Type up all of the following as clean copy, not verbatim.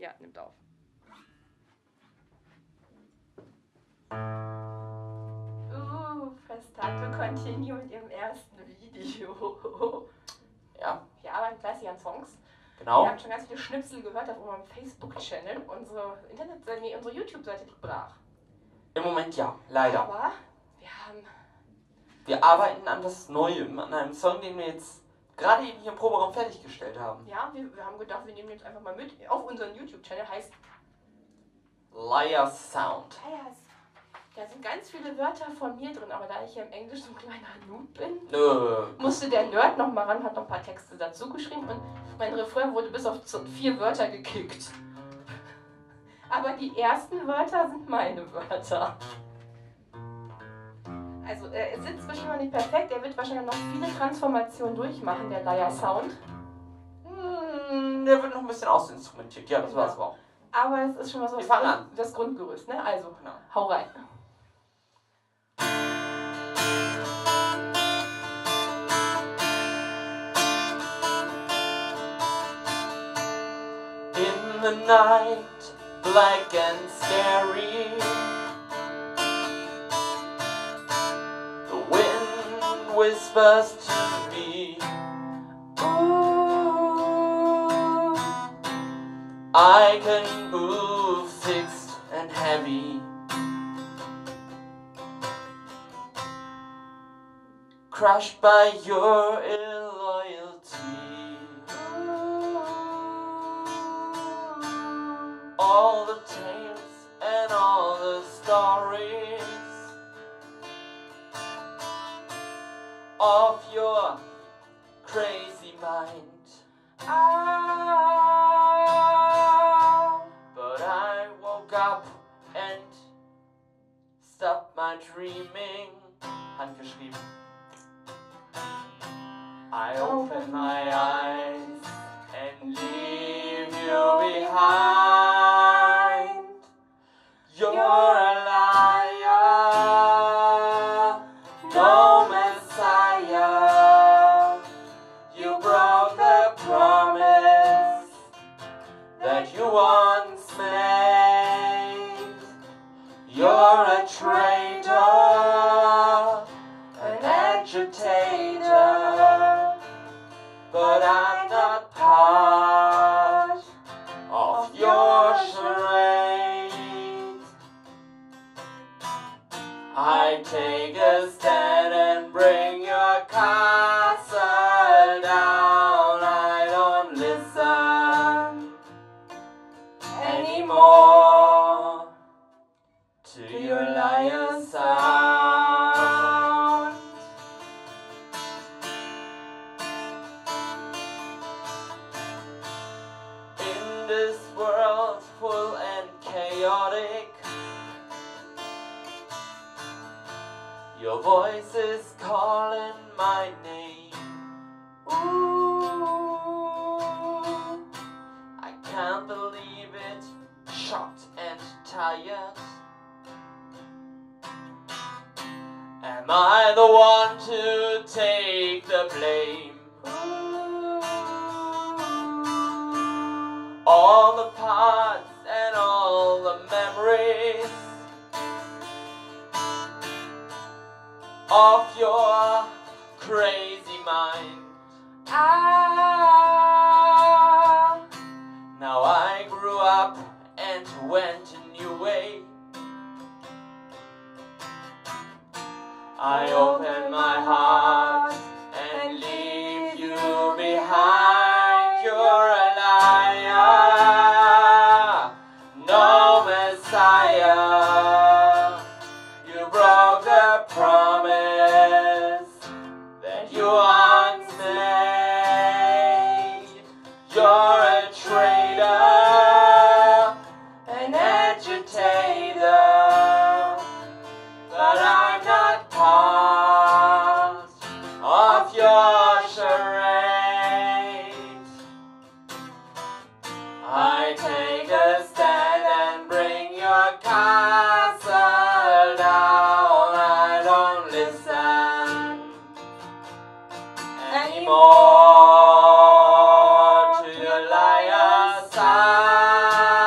Ja, nimmt auf. Start to continue mit ihrem ersten Video. Ja. Wir arbeiten fleißig an Songs. Genau. Wir haben schon ganz viele Schnipsel gehört auf unserem Facebook-Channel. Unsere unsere YouTube-Seite liegt brach. Im Moment ja, leider. Aber wir arbeiten an was Neuem, an einem Song, den wir jetzt gerade eben hier im Proberaum fertiggestellt haben. Ja, wir haben gedacht, wir nehmen jetzt einfach mal mit auf unseren YouTube-Channel, heißt Liar Sound. Liars. Da sind ganz viele Wörter von mir drin, aber da ich ja im Englisch so ein kleiner Noob bin, musste der Nerd noch mal ran, hat noch ein paar Texte dazu geschrieben und mein Refrain wurde bis auf 4 Wörter gekickt. Aber die ersten Wörter sind meine Wörter. Also er sitzt bestimmt noch nicht perfekt, er wird wahrscheinlich noch viele Transformationen durchmachen, der Liar Sound. Der wird noch ein bisschen ausinstrumentiert, ja, das war's auch. Aber es ist schon mal so das Grundgerüst, ne? Also, genau. Hau rein. In the night, black and scary, the wind whispers to me, ooh, I can move fixed and heavy, crushed by your illoyalty. All the tales and all the stories of your crazy mind. But I woke up and stopped my dreaming. Handgeschrieben. I open my eyes and leave you behind. You're a liar, no Messiah. You broke the promise that you once made. You're a traitor, an agitator, but I'm not part of your charade. I take a stand and bring your castle down. I don't listen anymore to your liar sound. In this world full and chaotic, your voice is calling my name. Ooh, I can't believe it, shocked and tired. Am I the one to take the blame? All the parts and all the memories of your crazy mind. Now I grew up and went a new way. I open my heart and leave you behind. You're a liar, no Messiah. You broke the promise that you once made. You're a traitor, an agitator, but I'm not part of your charade. I take a stand and bring your castle down. I don't listen anymore to your liar sound.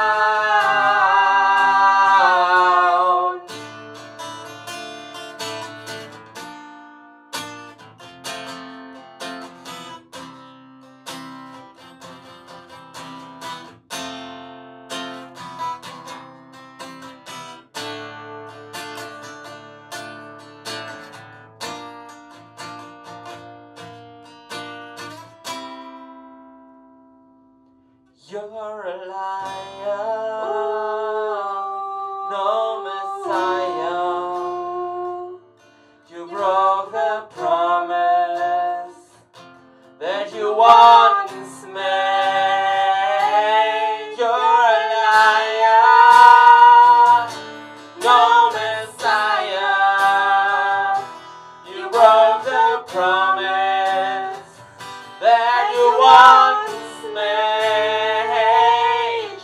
You're a liar, no Messiah. You broke the promise that you once made. You're a liar, no Messiah. You broke the promise that you once made.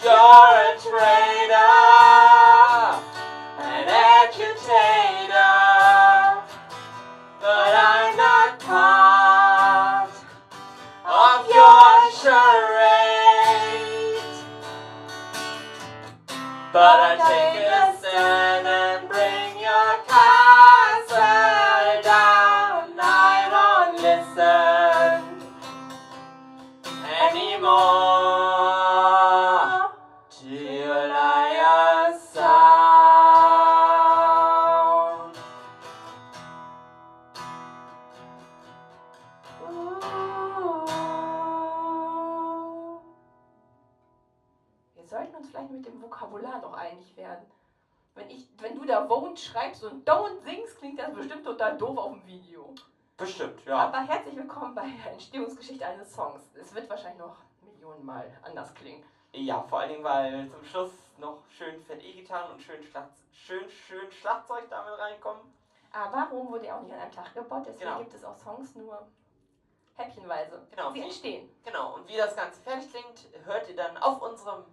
You're a traitor, an agitator, but I'm not part of your charade. But I take a stand and bring your castle down. I don't listen anymore to your liar sound. Wir sollten uns vielleicht mit dem Vokabular noch einig werden. Wenn du da won't schreibst und don't singst, klingt das bestimmt total doof auf dem Video. Bestimmt, ja. Aber herzlich willkommen bei der Entstehungsgeschichte eines Songs. Es wird wahrscheinlich noch Millionenmal anders klingen. Ja, vor allen Dingen, weil zum Schluss noch schön fett E-Gitarren und schön Schlagzeug damit reinkommen. Aber Rom wurde ja auch nicht an einem Tag gebaut, deswegen Genau. gibt es auch Songs nur häppchenweise. Genau. Sie entstehen. Genau, und wie das Ganze fertig klingt, hört ihr dann auf unserem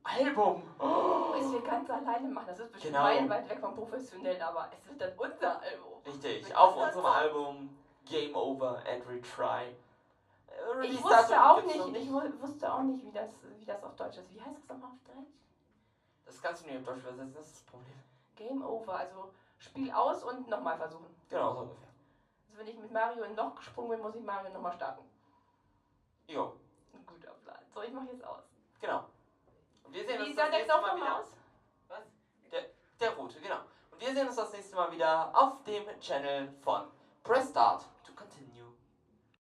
Album. Was wir ganz alleine machen, das ist bestimmt meilenweit weg vom professionell, aber es wird dann unser Album. Richtig, auf unserem Album Game Over and Retry. Ich wusste auch nicht, wie das auf Deutsch ist. Wie heißt das nochmal auf Deutsch? Das kannst du nicht auf Deutsch übersetzen, das ist das Problem. Game Over, also Spiel aus und nochmal versuchen. Genau, so ungefähr. Also wenn ich mit Mario in ein Loch gesprungen bin, muss ich Mario nochmal starten. Jo. Ein guter Plan. So, ich mach jetzt aus. Genau. Und wir sehen Wie uns sah das der nächste Knopf Mal nochmal wieder. aus? Was? Der rote, genau. Und wir sehen uns das nächste Mal wieder auf dem Channel von Press Start to Continue.